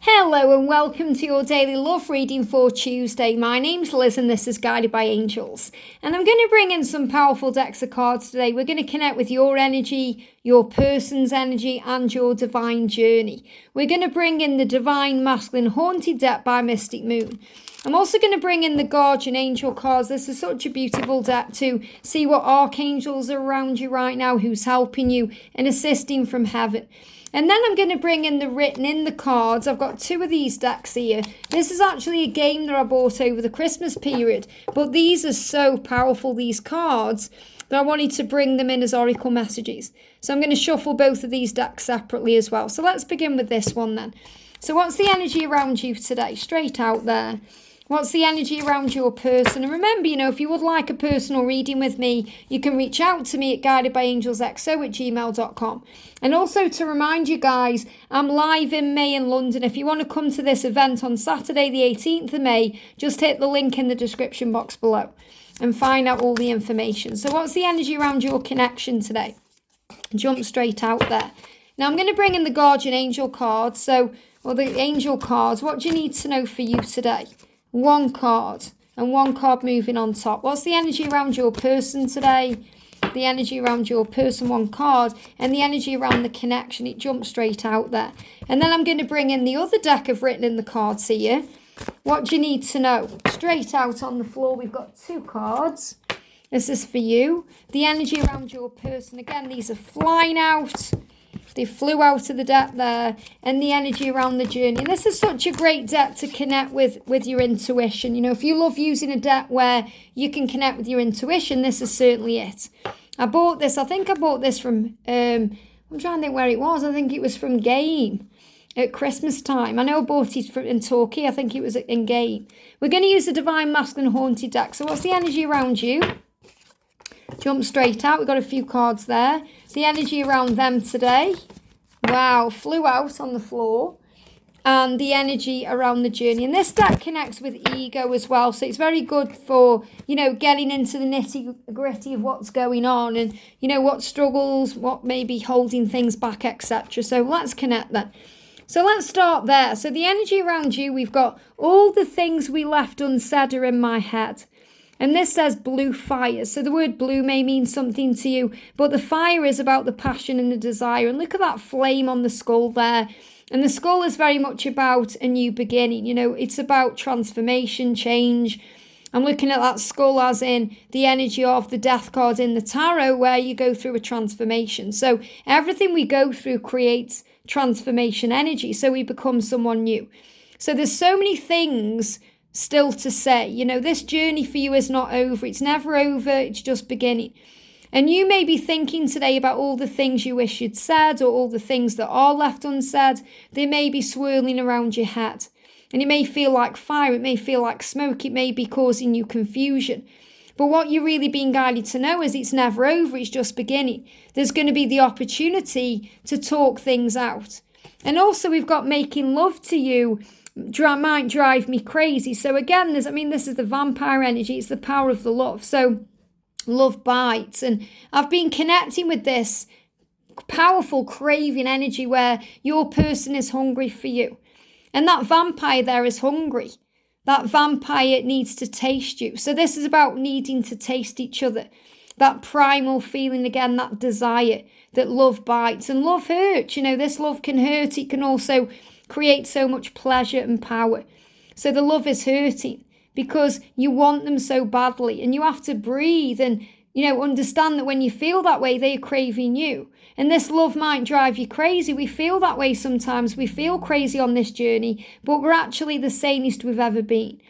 Hello and welcome to your daily love reading for Tuesday. My name's Liz and this is Guided by Angels. And I'm going to bring in some powerful decks of cards today. We're going to connect with your energy, your person's energy and your divine journey. We're going to bring in the Divine Masculine Haunted deck by Mystic Moon. I'm also going to bring in the Guardian Angel cards. This is such a beautiful deck to see what archangels are around you right now, who's helping you and assisting from heaven. And then I'm going to bring in the written in the cards. I've got two of these decks here. This is actually a game that I bought over the Christmas period. But these are so powerful, these cards, that I wanted to bring them in as oracle messages. So I'm going to shuffle both of these decks separately as well. So let's begin with this one then. So what's the energy around you today? Straight out there. What's the energy around your person? And remember, if you would like a personal reading with me, you can reach out to me at guidedbyangelsxo@gmail.com. And also to remind you guys, I'm live in May in London. If you want to come to this event on Saturday, the 18th of May, just hit the link in the description box below and find out all the information. So what's the energy around your connection today? Jump straight out there. Now I'm going to bring in the Guardian Angel cards. Or the Angel cards. What do you need to know for you today? One card and one card moving on top. What's the energy around your person today? The energy around your person, one card, and the energy around the connection. It jumps straight out there. And then I'm going to bring in the other deck of written in the cards here. What do you need to know? Straight out on the floor, we've got two cards. This is for you. The energy around your person. Again, these are flying out. They flew out of the deck there, and the energy around the journey. And this is such a great deck to connect with your intuition. If you love using a deck where you can connect with your intuition, this is certainly it. I bought this. I think I bought this from, I'm trying to think where it was. I think it was from Game at Christmas time. I know I bought it in Turkey. I think it was in Game. We're going to use the Divine Masculine Haunted deck. So what's the energy around you? Jump straight out. We've got a few cards there. The energy around them today. Wow, flew out on the floor. And the energy around the journey. And this deck connects with ego as well. So it's very good for, getting into the nitty-gritty of what's going on. And, what struggles, what may be holding things back, etc. So let's connect then. So let's start there. So the energy around you, we've got all the things we left unsaid are in my head. And this says blue fire. So the word blue may mean something to you, but the fire is about the passion and the desire. And look at that flame on the skull there. And the skull is very much about a new beginning. It's about transformation, change. I'm looking at that skull as in the energy of the death card in the tarot, where you go through a transformation. So everything we go through creates transformation energy. So we become someone new. So there's so many things still to say. This journey for you is not over. It's never over. It's just beginning. And you may be thinking today about all the things you wish you'd said, or all the things that are left unsaid. They may be swirling around your head. And it may feel like fire. It may feel like smoke. It may be causing you confusion. But what you're really being guided to know is it's never over. It's just beginning. There's going to be the opportunity to talk things out. And also we've got making love to you might drive me crazy. So again, this is the vampire energy. It's the power of the love. So love bites. And I've been connecting with this powerful craving energy where your person is hungry for you. And that vampire there is hungry. That vampire needs to taste you. So this is about needing to taste each other. That primal feeling again, that desire, that love bites. And love hurts. This love can hurt. It can also create so much pleasure and power. So the love is hurting because you want them so badly, and you have to breathe and understand that when you feel that way, they are craving you. And this love might drive you crazy. We feel that way sometimes. We feel crazy on this journey, but we're actually the sanest we've ever been.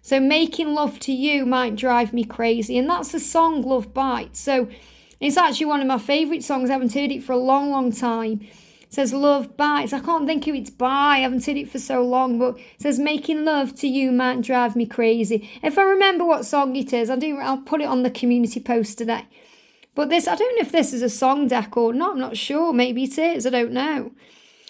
So making love to you might drive me crazy. And that's the song Love Bites. So it's actually one of my favourite songs. I haven't heard it for a long, long time. It says love bites. I can't think who it's by. I haven't heard it for so long, but it says making love to you might drive me crazy. If I remember what song it is, I'll put it on the community post today. But this, I don't know if this is a song deck or not. I'm not sure. Maybe it is. I don't know.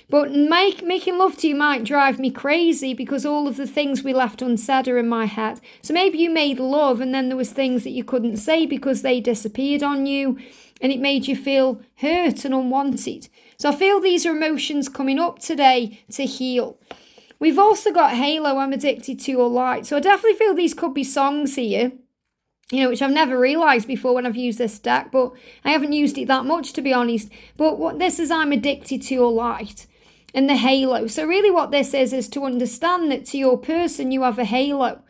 But making love to you might drive me crazy because all of the things we left unsaid are in my head. So maybe you made love and then there was things that you couldn't say because they disappeared on you and it made you feel hurt and unwanted. So I feel these are emotions coming up today to heal. We've also got Halo, I'm addicted to your light. So I definitely feel these could be songs here, which I've never realised before when I've used this deck, but I haven't used it that much, to be honest. But what this is, I'm addicted to your light and the halo. So really what this is to understand that to your person, you have a halo.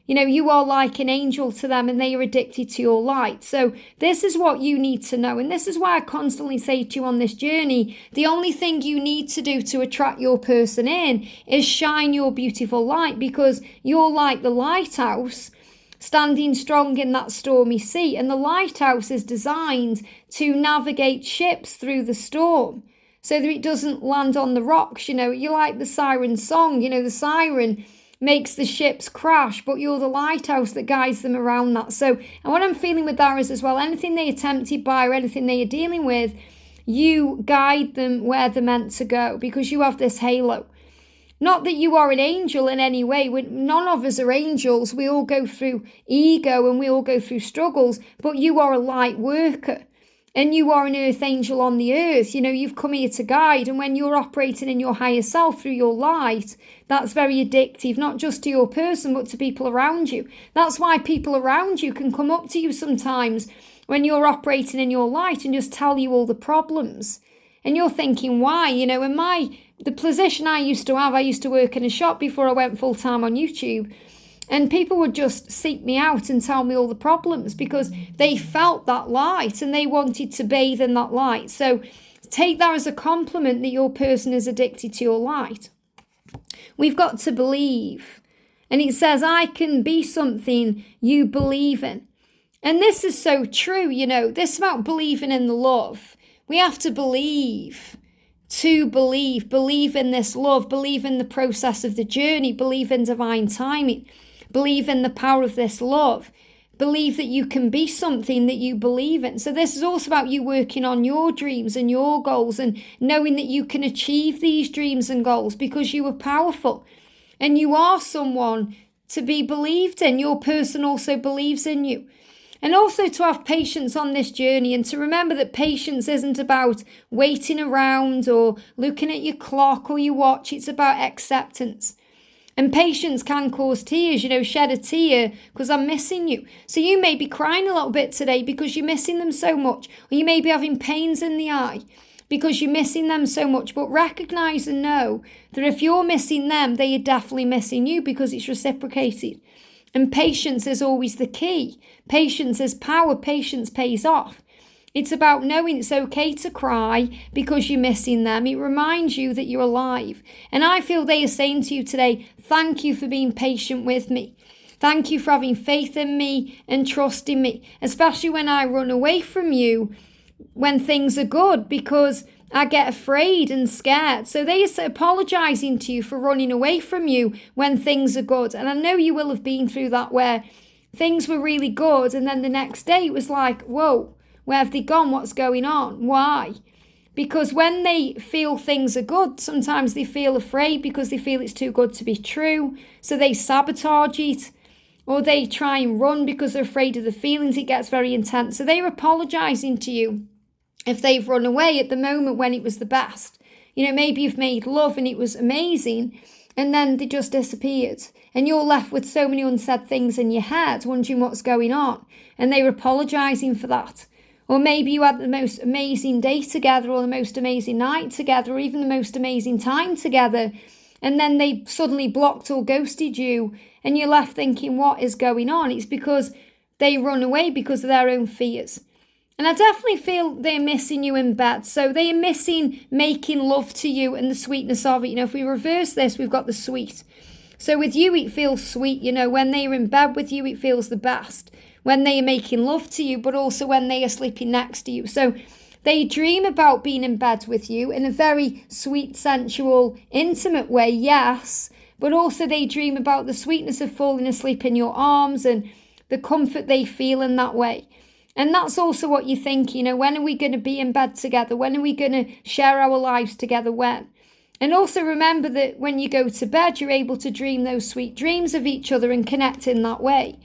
You are like an angel to them and they are addicted to your light. So this is what you need to know. And this is why I constantly say to you on this journey, the only thing you need to do to attract your person in is shine your beautiful light, because you're like the lighthouse standing strong in that stormy sea. And the lighthouse is designed to navigate ships through the storm so that it doesn't land on the rocks. You like the siren song, the siren makes the ships crash, but you're the lighthouse that guides them around that. So, and what I'm feeling with that is as well, anything they are tempted by or anything they are dealing with, you guide them where they're meant to go, because you have this halo. Not that you are an angel in any way. None of us are angels. We all go through ego and we all go through struggles, but you are a light worker. And you are an earth angel on the earth. You've come here to guide. And when you're operating in your higher self through your light, that's very addictive, not just to your person, but to people around you. That's why people around you can come up to you sometimes when you're operating in your light and just tell you all the problems. And you're thinking, why? In the position I used to have, I used to work in a shop before I went full-time on YouTube. And people would just seek me out and tell me all the problems because they felt that light and they wanted to bathe in that light. So take that as a compliment that your person is addicted to your light. We've got to believe. And it says, I can be something you believe in. And this is so true, this is about believing in the love. We have to believe in this love, believe in the process of the journey, believe in divine timing. Believe in the power of this love. Believe that you can be something that you believe in. So this is also about you working on your dreams and your goals and knowing that you can achieve these dreams and goals because you are powerful and you are someone to be believed in. Your person also believes in you. And also to have patience on this journey and to remember that patience isn't about waiting around or looking at your clock or your watch. It's about acceptance. And patience can cause tears, shed a tear because I'm missing you. So you may be crying a little bit today because you're missing them so much. Or you may be having pains in the eye because you're missing them so much. But recognize and know that if you're missing them, they are definitely missing you because it's reciprocated. And patience is always the key. Patience is power. Patience pays off. It's about knowing it's okay to cry because you're missing them. It reminds you that you're alive. And I feel they are saying to you today, thank you for being patient with me. Thank you for having faith in me and trusting me, especially when I run away from you when things are good because I get afraid and scared. So they are apologizing to you for running away from you when things are good. And I know you will have been through that where things were really good and then the next day it was like, whoa. Where have they gone? What's going on? Why? Because when they feel things are good, sometimes they feel afraid because they feel it's too good to be true. So they sabotage it or they try and run because they're afraid of the feelings. It gets very intense. So they're apologizing to you if they've run away at the moment when it was the best. Maybe you've made love and it was amazing and then they just disappeared. And you're left with so many unsaid things in your head, wondering what's going on. And they were apologizing for that. Or maybe you had the most amazing day together or the most amazing night together or even the most amazing time together. And then they suddenly blocked or ghosted you and you're left thinking, what is going on? It's because they run away because of their own fears. And I definitely feel they're missing you in bed. So they are missing making love to you and the sweetness of it. If we reverse this, we've got the sweet. So with you, it feels sweet. When they're in bed with you, it feels the best. When they are making love to you, but also when they are sleeping next to you. So they dream about being in bed with you in a very sweet, sensual, intimate way, yes. But also they dream about the sweetness of falling asleep in your arms and the comfort they feel in that way. And that's also what you think, when are we going to be in bed together? When are we going to share our lives together? When? And also remember that when you go to bed, you're able to dream those sweet dreams of each other and connect in that way.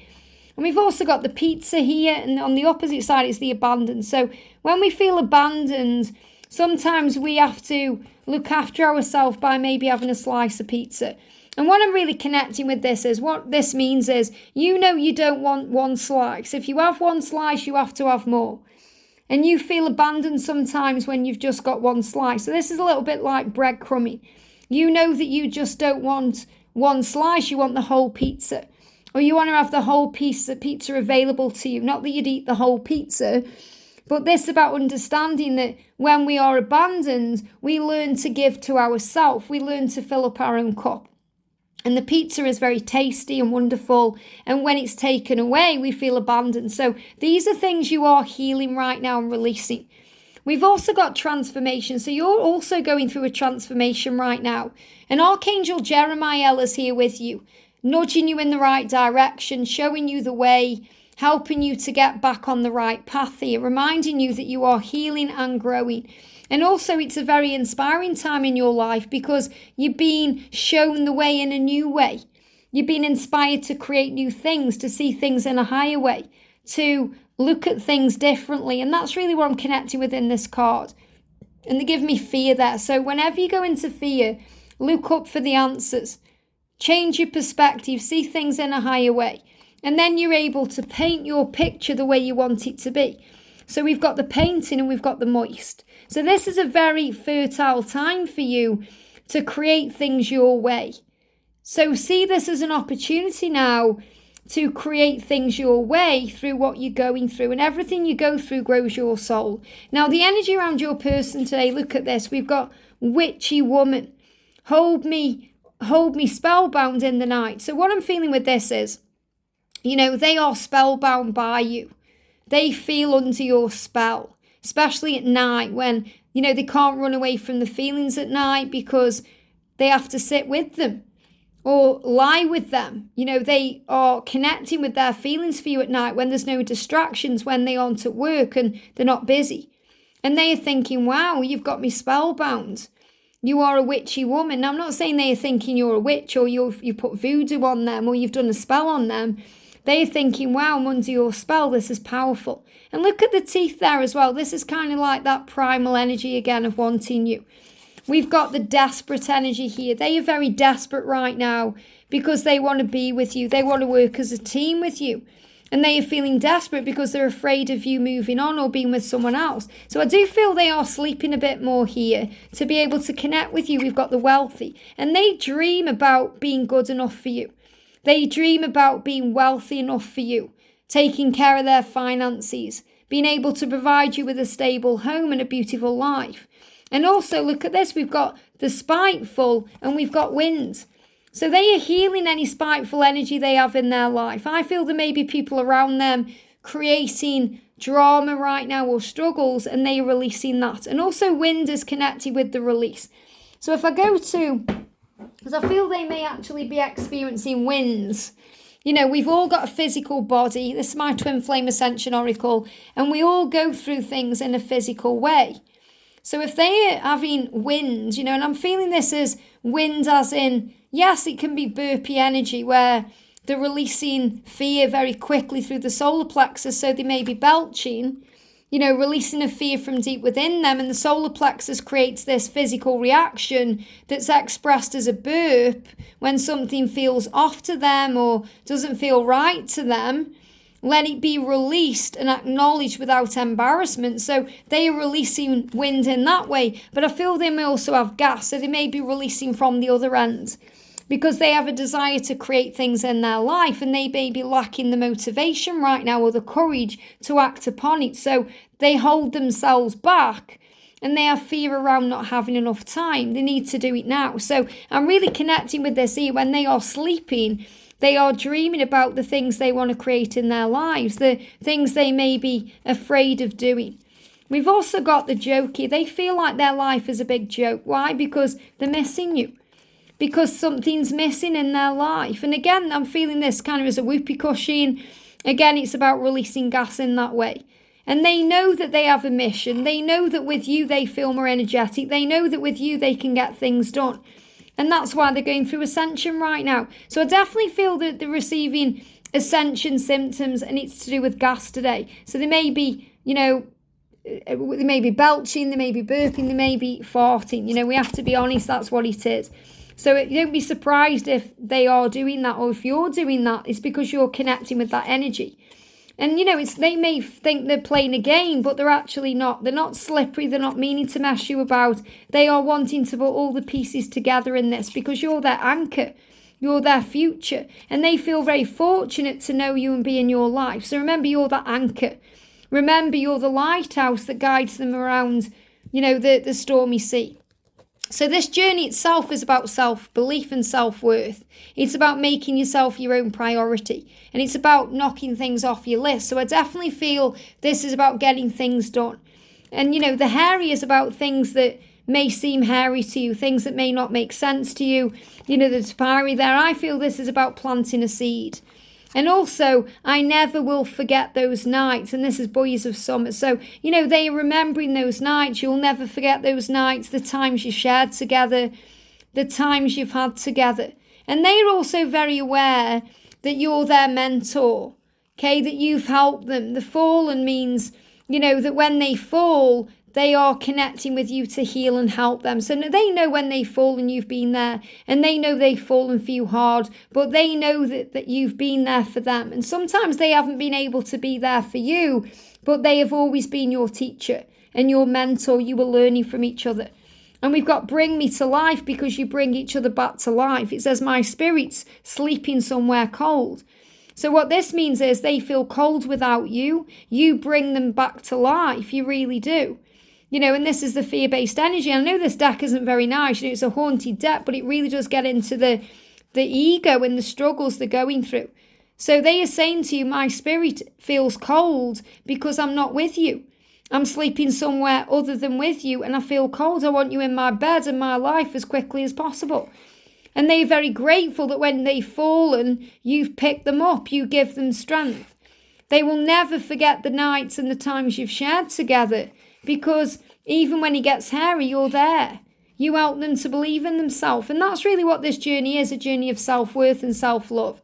And we've also got the pizza here, and on the opposite side is the abandoned. So when we feel abandoned, Sometimes we have to look after ourselves by maybe having a slice of pizza. And what I'm really connecting with this is, what this means is, you don't want one slice. If you have one slice, you have to have more. And you feel abandoned sometimes when you've just got one slice. So this is a little bit like breadcrumbing. You know that you just don't want one slice, you want the whole pizza. Or you want to have the whole piece of pizza available to you. Not that you'd eat the whole pizza, but this is about understanding that when we are abandoned, we learn to give to ourselves. We learn to fill up our own cup. And the pizza is very tasty and wonderful. And when it's taken away, we feel abandoned. So these are things you are healing right now and releasing. We've also got transformation. So you're also going through a transformation right now. And Archangel Jeremiah is here with you, nudging you in the right direction, showing you the way, helping you to get back on the right path here, reminding you that you are healing and growing. And also it's a very inspiring time in your life because you're being shown the way in a new way. You're being inspired to create new things, to see things in a higher way, to look at things differently. And that's really what I'm connecting with in this card. And they give me fear there. So whenever you go into fear, look up for the answers. Change your perspective, see things in a higher way. And then you're able to paint your picture the way you want it to be. So we've got the painting and we've got the moist. So this is a very fertile time for you to create things your way. So see this as an opportunity now to create things your way through what you're going through. And everything you go through grows your soul. Now the energy around your person today, look at this. We've got witchy woman. Hold me spellbound in the night. So what I'm feeling with this is, they are spellbound by you. They feel under your spell, especially at night when, they can't run away from the feelings at night because they have to sit with them or lie with them. They are connecting with their feelings for you at night when there's no distractions, when they aren't at work and they're not busy. And they are thinking, wow, you've got me spellbound. You are a witchy woman. Now, I'm not saying they are thinking you're a witch or you put voodoo on them or you've done a spell on them. They're thinking, wow, I'm under your spell. This is powerful. And look at the teeth there as well. This is kind of like that primal energy again of wanting you. We've got the desperate energy here. They are very desperate right now because they want to be with you. They want to work as a team with you. And they are feeling desperate because they're afraid of you moving on or being with someone else. So I do feel they are sleeping a bit more here to be able to connect with you. We've got the wealthy. And they dream about being good enough for you. They dream about being wealthy enough for you, taking care of their finances, being able to provide you with a stable home and a beautiful life. And also, look at this, we've got the spiteful and we've got wind. So they are healing any spiteful energy they have in their life. I feel there may be people around them creating drama right now or struggles, and they are releasing that. And also wind is connected with the release. So if I go to, because I feel they may actually be experiencing winds. We've all got a physical body. This is my Twin Flame Ascension Oracle. And we all go through things in a physical way. So if they are having wind, and I'm feeling this as wind as in, yes, it can be burpy energy where they're releasing fear very quickly through the solar plexus. So they may be belching, releasing a fear from deep within them. And the solar plexus creates this physical reaction that's expressed as a burp when something feels off to them or doesn't feel right to them. Let it be released and acknowledged without embarrassment. So they are releasing wind in that way. But I feel they may also have gas. So they may be releasing from the other end because they have a desire to create things in their life and they may be lacking the motivation right now or the courage to act upon it. So they hold themselves back and they have fear around not having enough time. They need to do it now. So I'm really connecting with this here. When they are sleeping, they are dreaming about the things they want to create in their lives, the things they may be afraid of doing. We've also got the jokey. They feel like their life is a big joke. Why? Because they're missing you. Because something's missing in their life. And again, I'm feeling this kind of as a whoopee cushion. Again, it's about releasing gas in that way. And they know that they have a mission. They know that with you, they feel more energetic. They know that with you, they can get things done. And that's why they're going through Ascension right now. So I definitely feel that they're receiving Ascension symptoms and it's to do with gas today. So they may be, they may be belching, they may be burping, they may be farting. You know, we have to be honest, that's what it is. So don't be surprised if they are doing that, or if you're doing that, it's because you're connecting with that energy. And, you know, they may think they're playing a game, but they're actually not. They're not slippery. They're not meaning to mess you about. They are wanting to put all the pieces together in this because you're their anchor. You're their future. And they feel very fortunate to know you and be in your life. So remember, you're that anchor. Remember, you're the lighthouse that guides them around, you know, the stormy sea. So this journey itself is about self-belief and self-worth. It's about making yourself your own priority. And it's about knocking things off your list. So I definitely feel this is about getting things done. And, you know, the hairy is about things that may seem hairy to you, things that may not make sense to you. You know, the papyri there, I feel this is about planting a seed. And also, I never will forget those nights. And this is Boys of Summer. So, you know, they are remembering those nights. You'll never forget those nights, the times you shared together, the times you've had together. And they are also very aware that you're their mentor, okay, that you've helped them. The fallen means, you know, that when they fall, they are connecting with you to heal and help them. So they know when they fall and you've been there, and they know they've fallen for you hard, but they know that you've been there for them. And sometimes they haven't been able to be there for you, but they have always been your teacher and your mentor. You were learning from each other. And we've got bring me to life because you bring each other back to life. It says, my spirit's sleeping somewhere cold. So what this means is they feel cold without you. You bring them back to life. You really do. You know, and this is the fear-based energy. I know this deck isn't very nice. You know, it's a haunted deck, but it really does get into the ego and the struggles they're going through. So they are saying to you, my spirit feels cold because I'm not with you. I'm sleeping somewhere other than with you, and I feel cold. I want you in my bed and my life as quickly as possible. And they're very grateful that when they've fallen, you've picked them up. You give them strength. They will never forget the nights and the times you've shared together, because even when he gets hairy, you're there. You help them to believe in themselves. And that's really what this journey is, a journey of self-worth and self-love.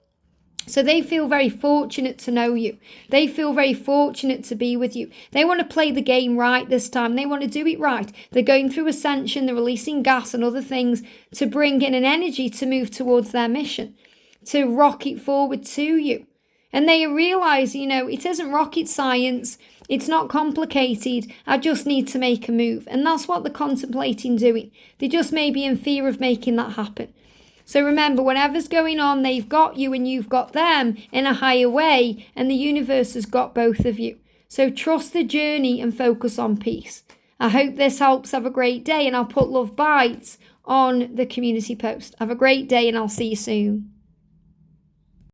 So they feel very fortunate to know you. They feel very fortunate to be with you. They want to play the game right this time. They want to do it right. They're going through Ascension. They're releasing gas and other things to bring in an energy to move towards their mission, to rocket forward to you. And they realise, you know, it isn't rocket science. It's not complicated. I just need to make a move. And that's what they're contemplating doing. They just may be in fear of making that happen. So remember, whatever's going on, they've got you and you've got them in a higher way, and the universe has got both of you. So trust the journey and focus on peace. I hope this helps. Have a great day, and I'll put love bites on the community post. Have a great day, and I'll see you soon.